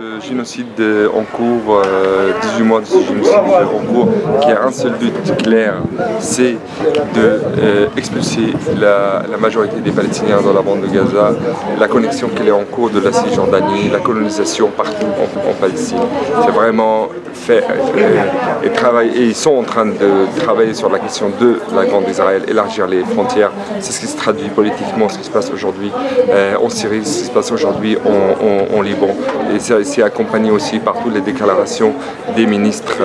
Ce génocide en cours, 18 mois de ce génocide en cours, qui a un seul but clair, c'est d'expulser la majorité des Palestiniens dans la bande de Gaza, la connexion qui est en cours de la Cisjordanie, la colonisation partout en Palestine. C'est vraiment fait et ils sont en train de travailler sur la question de la Grande Israël, élargir les frontières. C'est ce qui se traduit politiquement, ce qui se passe aujourd'hui en Syrie, ce qui se passe aujourd'hui en Liban. Et c'est accompagné aussi par toutes les déclarations des ministres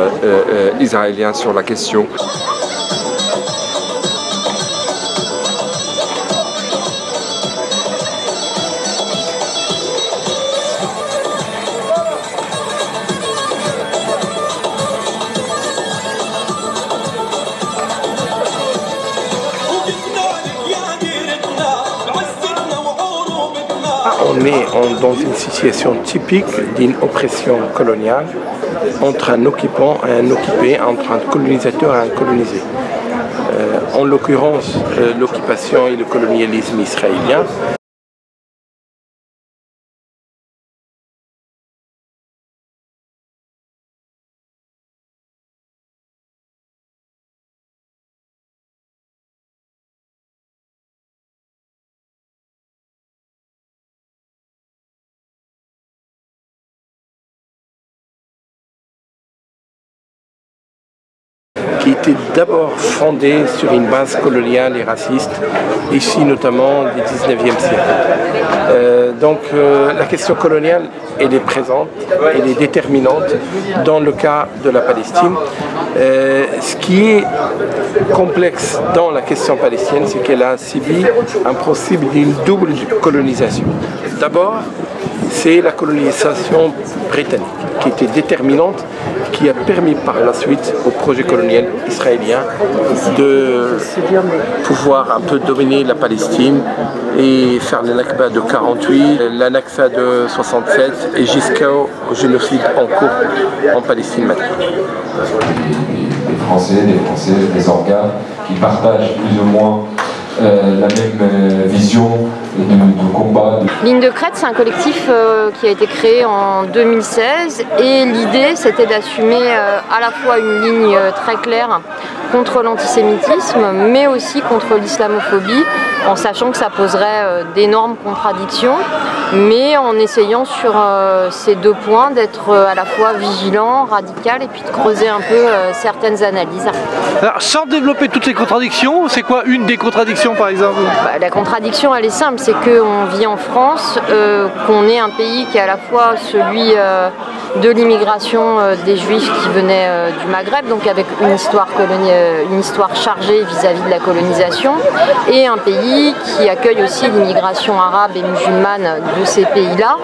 israéliens sur la question. On est dans une situation typique d'une oppression coloniale entre un occupant et un occupé, entre un colonisateur et un colonisé. En l'occurrence, l'occupation et le colonialisme israélien. Qui était d'abord fondée sur une base coloniale et raciste, ici notamment du 19e siècle. Donc la question coloniale, elle est présente, elle est déterminante dans le cas de la Palestine. Ce qui est complexe dans la question palestinienne, c'est qu'elle a subi un processus d'une double colonisation. D'abord, c'est la colonisation britannique qui était déterminante, qui a permis par la suite au projet colonial israélien de pouvoir un peu dominer la Palestine et faire le Nakba de 48, la Nakba de 67 et jusqu'au génocide en cours en Palestine maintenant. Des Français, des organes qui partagent plus ou moins la même vision de combat. Ligne de crête, c'est un collectif qui a été créé en 2016 et l'idée c'était d'assumer à la fois une ligne très claire contre l'antisémitisme mais aussi contre l'islamophobie en sachant que ça poserait d'énormes contradictions mais en essayant sur ces deux points d'être à la fois vigilant, radical et puis de creuser un peu certaines analyses. Alors, sans développer toutes les contradictions, c'est quoi une des contradictions par exemple? La contradiction elle est simple, c'est qu'on vit en France, qu'on est un pays qui est à la fois celui de l'immigration des Juifs qui venaient du Maghreb, donc avec une histoire chargée vis-à-vis de la colonisation, et un pays qui accueille aussi l'immigration arabe et musulmane de ces pays-là.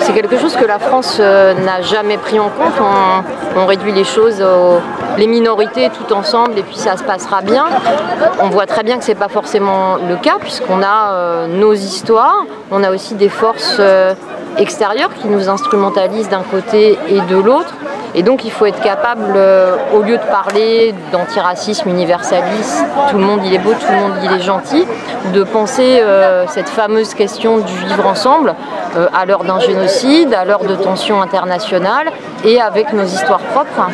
C'est quelque chose que la France n'a jamais pris en compte. On réduit les choses les minorités tout ensemble et puis ça se passera bien. On voit très bien que c'est pas forcément le cas puisqu'on a nos histoires, on a aussi des forces extérieures qui nous instrumentalisent d'un côté et de l'autre. Et donc il faut être capable, au lieu de parler d'antiracisme universaliste, tout le monde il est beau, tout le monde il est gentil, de penser cette fameuse question du vivre ensemble à l'heure d'un génocide, à l'heure de tensions internationales et avec nos histoires propres.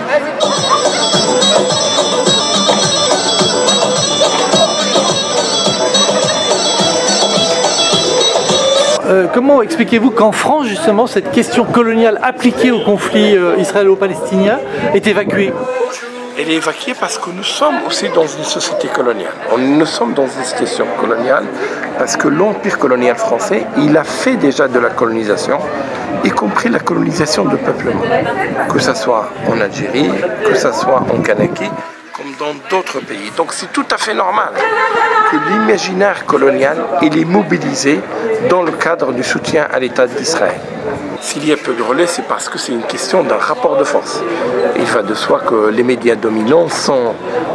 Comment expliquez-vous qu'en France, justement, cette question coloniale appliquée au conflit israélo-palestinien est évacuée? Elle est évacuée parce que nous sommes aussi dans une société coloniale. Nous sommes dans une situation coloniale parce que l'empire colonial français, il a fait déjà de la colonisation, y compris la colonisation de peuplement. Que ce soit en Algérie, que ce soit en Kanaki, comme dans d'autres pays. Donc c'est tout à fait normal que l'imaginaire colonial il est mobilisé dans le cadre du soutien à l'État d'Israël. S'il y a peu de relais, c'est parce que c'est une question d'un rapport de force. Il va de soi que les médias dominants sont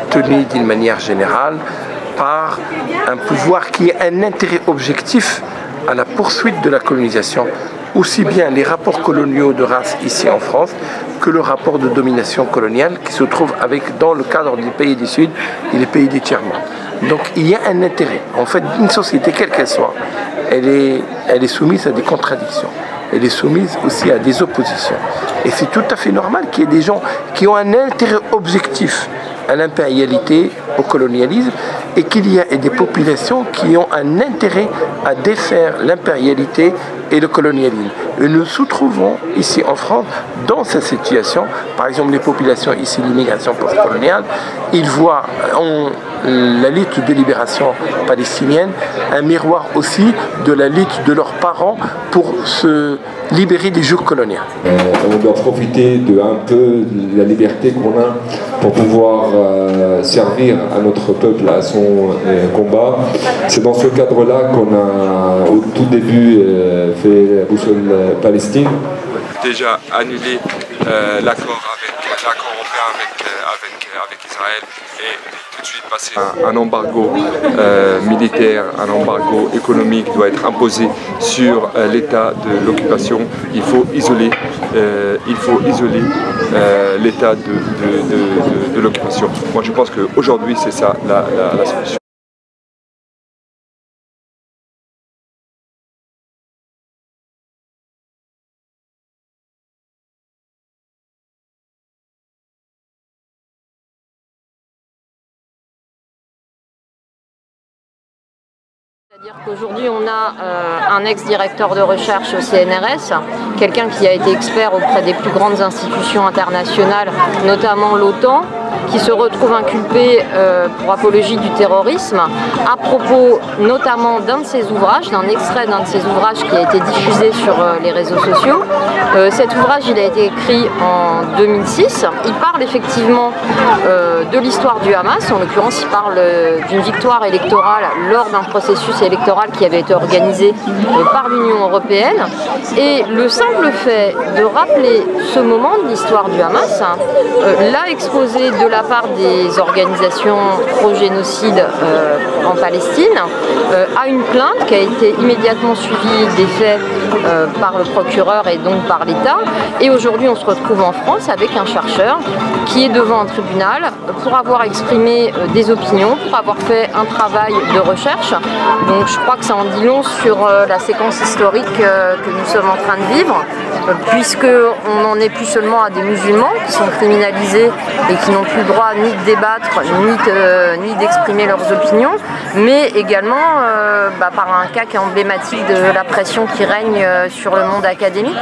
tenus d'une manière générale par un pouvoir qui a un intérêt objectif à la poursuite de la colonisation, aussi bien les rapports coloniaux de race ici en France que le rapport de domination coloniale qui se trouve dans le cadre des pays du Sud et les pays du tiers-monde. Donc il y a un intérêt. En fait, une société, quelle qu'elle soit, elle est soumise à des contradictions. elle est soumise aussi à des oppositions. Et c'est tout à fait normal qu'il y ait des gens qui ont un intérêt objectif à l'impérialité, au colonialisme, et qu'il y ait des populations qui ont un intérêt à défaire l'impérialité et le colonialisme. Et nous nous trouvons ici en France dans cette situation. Par exemple, les populations ici, l'immigration postcoloniale, ils voient en la lutte de libération palestinienne un miroir aussi de la lutte de leurs parents pour se libérer des joug colonial. On doit profiter de un peu de la liberté qu'on a pour pouvoir servir à notre peuple, à son combat. C'est dans ce cadre-là qu'on a au tout début fait la boussole Palestine. Déjà annulé l'accord européen avec Israël et tout de suite passer un embargo militaire, un embargo économique doit être imposé sur l'état de l'occupation. Il faut isoler l'état de l'occupation. Moi je pense qu'aujourd'hui c'est ça la solution. C'est-à-dire qu'aujourd'hui, on a un ex-directeur de recherche au CNRS, quelqu'un qui a été expert auprès des plus grandes institutions internationales, notamment l'OTAN, qui se retrouve inculpé pour apologie du terrorisme, à propos notamment d'un de ses ouvrages, d'un extrait d'un de ses ouvrages qui a été diffusé sur les réseaux sociaux. Cet ouvrage, il a été écrit en 2006. Il parle effectivement de l'histoire du Hamas. En l'occurrence, il parle d'une victoire électorale lors d'un processus électoral qui avait été organisé par l'Union européenne. Et le simple fait de rappeler ce moment de l'histoire du Hamas l'a exposé de la part des organisations pro-génocide en Palestine à une plainte qui a été immédiatement suivie des faits par le procureur et donc par l'État. Et aujourd'hui, on se retrouve en France avec un chercheur qui est devant un tribunal pour avoir exprimé des opinions, pour avoir fait un travail de recherche. Donc je crois que ça en dit long sur la séquence historique que nous sommes en train de vivre, puisqu'on n'en est plus seulement à des musulmans qui sont criminalisés et qui n'ont plus le droit ni de débattre, ni d'exprimer leurs opinions, mais également par un cas qui est emblématique de la pression qui règne sur le monde académique.